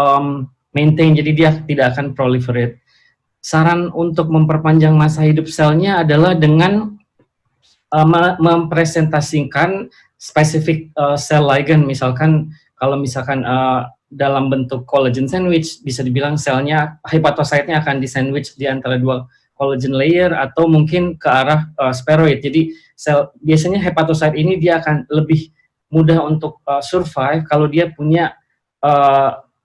maintain, jadi dia tidak akan proliferate. Saran untuk memperpanjang masa hidup selnya adalah dengan mempresentasikan spesifik cell ligand, misalkan kalau misalkan dalam bentuk collagen sandwich, bisa dibilang selnya, hepatocyte-nya akan disandwich di antara 2 collagen layer, atau mungkin ke arah spheroid. Jadi biasanya hepatocyte ini dia akan lebih mudah untuk survive kalau dia punya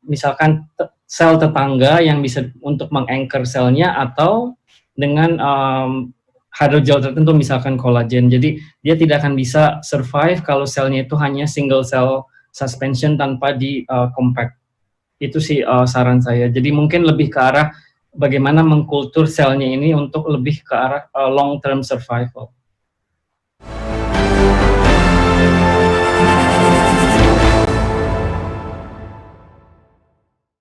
misalkan sel tetangga yang bisa untuk meng-anchor selnya, atau dengan hydrogel tertentu misalkan kolagen. Jadi dia tidak akan bisa survive kalau selnya itu hanya single cell suspension tanpa di compact. Itu sih saran saya. Jadi mungkin lebih ke arah bagaimana mengkultur selnya ini untuk lebih ke arah long term survival.